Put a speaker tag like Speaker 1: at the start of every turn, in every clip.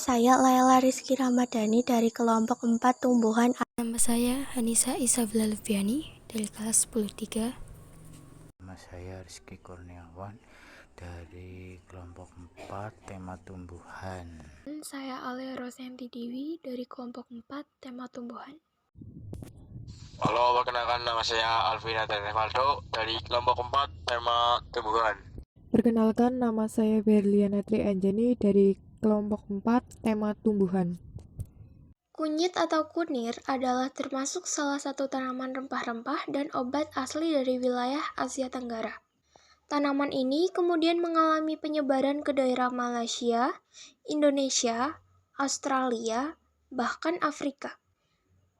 Speaker 1: saya Laila Rizky Ramadhani dari kelompok 4 tumbuhan.
Speaker 2: Nama saya Hanisa Isabella Lufiani dari kelas 10-3.
Speaker 3: Nama saya Rizky Kurniawan dari kelompok 4 tema tumbuhan.
Speaker 4: Saya Alia Rosenti Dewi dari kelompok 4 tema tumbuhan.
Speaker 5: Halo, perkenalkan nama saya Alvina Tenevaldo dari kelompok 4 tema tumbuhan.
Speaker 6: Perkenalkan, nama saya Berliana Tri Anjani dari kelompok 4 tema tumbuhan.
Speaker 4: Kunyit atau kunir adalah termasuk salah satu tanaman rempah-rempah dan obat asli dari wilayah Asia Tenggara. Tanaman ini kemudian mengalami penyebaran ke daerah Malaysia, Indonesia, Australia, bahkan Afrika.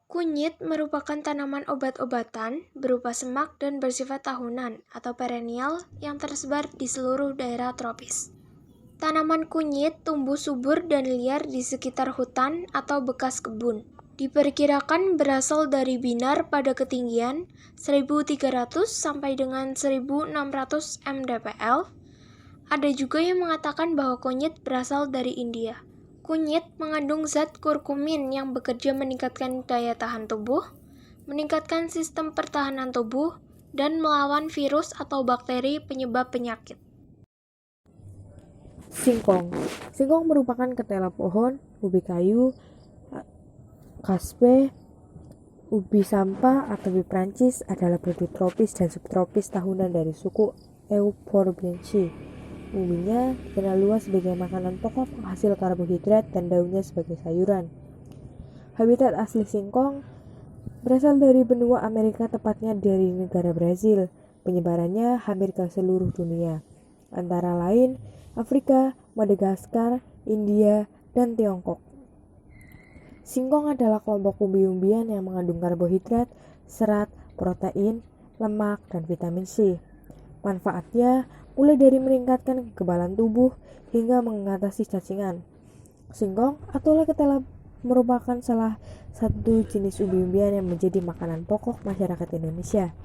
Speaker 4: Kunyit merupakan tanaman obat-obatan berupa semak dan bersifat tahunan atau perennial yang tersebar di seluruh daerah tropis. Tanaman kunyit tumbuh subur dan liar di sekitar hutan atau bekas kebun. Diperkirakan berasal dari binar pada ketinggian 1.300 sampai dengan 1.600 mdpl. Ada juga yang mengatakan bahwa kunyit berasal dari India. Kunyit mengandung zat kurkumin yang bekerja meningkatkan daya tahan tubuh, meningkatkan sistem pertahanan tubuh, dan melawan virus atau bakteri penyebab penyakit.
Speaker 6: Singkong. Singkong merupakan ketela pohon, ubi kayu, kaspe, ubi sampah atau ubi Prancis adalah produk tropis dan subtropis tahunan dari suku Euphorbiaceae. Ubinya dikenal luas sebagai makanan pokok penghasil karbohidrat dan daunnya sebagai sayuran. Habitat asli singkong berasal dari benua Amerika, tepatnya dari negara Brazil. Penyebarannya hampir ke seluruh dunia, antara lain Afrika, Madagaskar, India, dan Tiongkok. Singkong adalah kelompok umbi-umbian yang mengandung karbohidrat, serat, protein, lemak, dan vitamin C. Manfaatnya mulai dari meningkatkan kekebalan tubuh hingga mengatasi cacingan. Singkong atau ketela merupakan salah satu jenis umbi-umbian yang menjadi makanan pokok masyarakat Indonesia.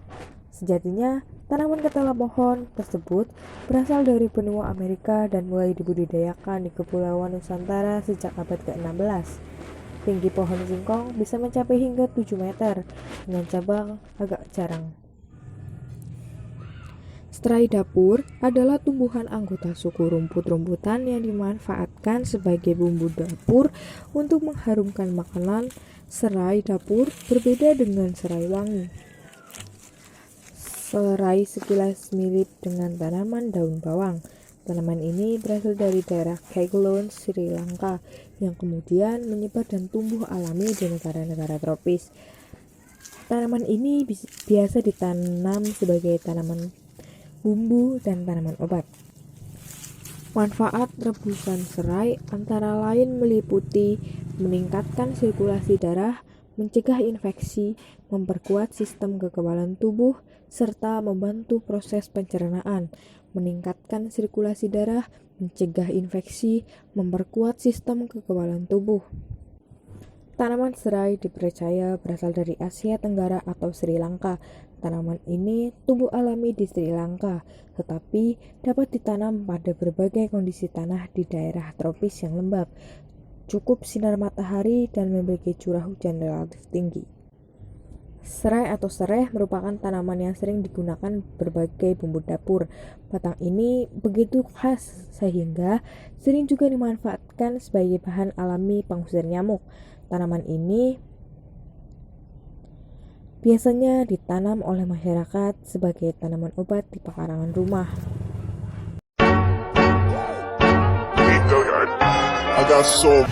Speaker 6: Sejatinya, tanaman ketela pohon tersebut berasal dari benua Amerika dan mulai dibudidayakan di Kepulauan Nusantara sejak abad ke-16. Tinggi pohon singkong bisa mencapai hingga 7 meter dengan cabang agak jarang. Serai dapur adalah tumbuhan anggota suku rumput-rumputan yang dimanfaatkan sebagai bumbu dapur untuk mengharumkan makanan. Serai dapur berbeda dengan serai wangi. Serai sekilas mirip dengan tanaman daun bawang. Tanaman ini berasal dari daerah Ceylon, Sri Lanka, yang kemudian menyebar dan tumbuh alami di negara-negara tropis. Tanaman ini biasa ditanam sebagai tanaman bumbu dan tanaman obat. Manfaat rebusan serai antara lain meliputi meningkatkan sirkulasi darah, mencegah infeksi, memperkuat sistem kekebalan tubuh, serta membantu proses pencernaan, meningkatkan sirkulasi darah, mencegah infeksi, memperkuat sistem kekebalan tubuh. Tanaman serai dipercaya berasal dari Asia Tenggara atau Sri Lanka. Tanaman ini tumbuh alami di Sri Lanka, tetapi dapat ditanam pada berbagai kondisi tanah di daerah tropis yang lembab, cukup sinar matahari, dan memiliki curah hujan relatif tinggi. Serai atau sereh merupakan tanaman yang sering digunakan berbagai bumbu dapur. Batang ini begitu khas sehingga sering juga dimanfaatkan sebagai bahan alami pengusir nyamuk. Tanaman ini biasanya ditanam oleh masyarakat sebagai tanaman obat di pekarangan rumah.
Speaker 7: I got so